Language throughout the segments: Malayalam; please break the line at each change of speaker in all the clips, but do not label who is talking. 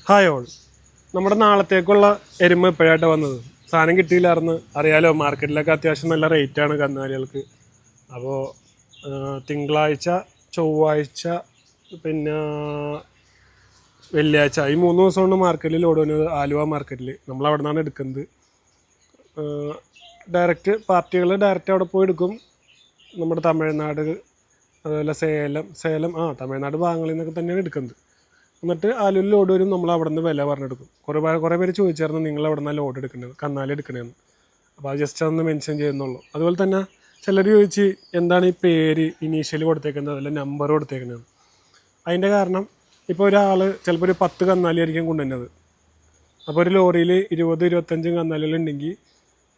Hi all. നമ്മുടെ നാളത്തേക്കുള്ള എരുമ എപ്പോഴായിട്ട് വന്നത്? സാധനം കിട്ടിയില്ലായിരുന്നു, അറിയാലോ. മാർക്കറ്റിലൊക്കെ അത്യാവശ്യം നല്ല റേറ്റാണ് കന്നുകാലികൾക്ക്. അപ്പോൾ തിങ്കളാഴ്ച, ചൊവ്വാഴ്ച, പിന്നെ വെള്ളിയാഴ്ച, ഈ 3 ദിവസമാണ് മാർക്കറ്റിൽ ലോഡ് വരുന്നത്. ആലുവ മാർക്കറ്റിൽ നമ്മൾ അവിടെ നിന്നാണ് എടുക്കുന്നത്. ഡയറക്റ്റ് പാർട്ടികൾ ഡയറക്റ്റ് അവിടെ പോയി എടുക്കും. നമ്മുടെ തമിഴ്നാട്, അതുപോലെ തമിഴ്നാട് ഭാഗങ്ങളിൽ നിന്നൊക്കെ തന്നെയാണ് എടുക്കുന്നത്. എന്നിട്ട് ആലുവയിൽ ലോഡ് വരും, നമ്മൾ അവിടെ നിന്ന് വില പറഞ്ഞെടുക്കും. കുറേ പേര് ചോദിച്ചായിരുന്നു നിങ്ങൾ അവിടെ നിന്നാണ് ലോഡ് എടുക്കുന്നത്, കന്നാലി എടുക്കണേന്ന്. അപ്പോൾ അത് ജസ്റ്റ് അതൊന്ന് മെൻഷൻ ചെയ്യുന്നുള്ളൂ. അതുപോലെ തന്നെ ചിലർ ചോദിച്ച് എന്താണ് ഈ പേര് ഇനീഷ്യൽ കൊടുത്തേക്കുന്നത്, അല്ല നമ്പർ കൊടുത്തേക്കുന്നത്. അതിൻ്റെ കാരണം, ഇപ്പോൾ ഒരാൾ ചിലപ്പോൾ ഒരു 10 കന്നാലി ആയിരിക്കും കൊണ്ടുവന്നത്. അപ്പോൾ ഒരു ലോറിയിൽ 20-25 കന്നാലികൾ ഉണ്ടെങ്കിൽ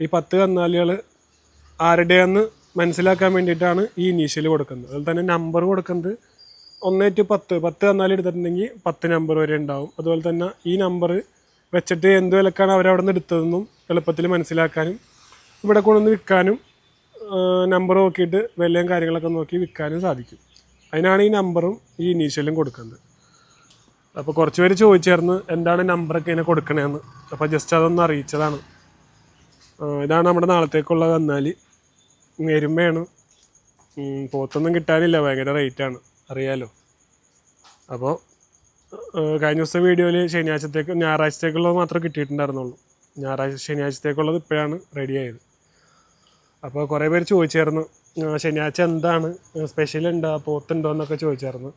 ഈ 10 കന്നാലികൾ ആരുടെയാന്ന് മനസ്സിലാക്കാൻ വേണ്ടിയിട്ടാണ് ഈ ഇനീഷ്യൽ കൊടുക്കുന്നത്. അതുപോലെ തന്നെ നമ്പർ കൊടുക്കുന്നത് 1 to 10 കന്നാലി എടുത്തിട്ടുണ്ടെങ്കിൽ 10 നമ്പർ വരെ ഉണ്ടാവും. അതുപോലെ തന്നെ ഈ നമ്പർ വെച്ചിട്ട് എന്ത് വിലക്കാണ് അവരവിടെ നിന്ന് എടുത്തതെന്നും എളുപ്പത്തിൽ മനസ്സിലാക്കാനും ഇവിടെ കൊണ്ടുവന്ന് വിൽക്കാനും നമ്പർ നോക്കിയിട്ട് വിലയും കാര്യങ്ങളൊക്കെ നോക്കി വിൽക്കാനും സാധിക്കും. അതിനാണ് ഈ നമ്പറും ഈ ഇനീഷ്യലും കൊടുക്കുന്നത്. അപ്പോൾ കുറച്ച് പേര് ചോദിച്ചായിരുന്നു എന്താണ് നമ്പറൊക്കെ ഇതിനെ കൊടുക്കണേന്ന്. അപ്പോൾ ജസ്റ്റ് അതൊന്ന് അറിയിച്ചതാണ്. ഇതാണ് നമ്മുടെ നാളത്തേക്കുള്ള കന്നാലി. എരുമയാണ്. പോത്തൊന്നും കിട്ടാനില്ല, ഭയങ്കര റേറ്റാണ്, അറിയാലോ. അപ്പോൾ കഴിഞ്ഞ ദിവസത്തെ വീഡിയോയിൽ ഞായറാഴ്ചത്തേക്കുള്ളത് മാത്രമേ കിട്ടിയിട്ടുണ്ടായിരുന്നുള്ളൂ. ശനിയാഴ്ചത്തേക്കുള്ളത് ഇപ്പോഴാണ് റെഡി ആയത്. അപ്പോൾ കുറേ പേര് ചോദിച്ചായിരുന്നു ശനിയാഴ്ച എന്താണ് സ്പെഷ്യൽ ഉണ്ടോ, പോത്തുണ്ടോ എന്നൊക്കെ ചോദിച്ചായിരുന്നു.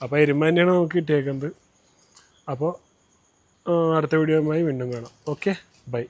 അപ്പോൾ എരുമ തന്നെയാണ് നമുക്ക് കിട്ടിയേക്കുന്നത്. അപ്പോൾ അടുത്ത വീഡിയോയുമായി വീണ്ടും കാണാം. Okay, by.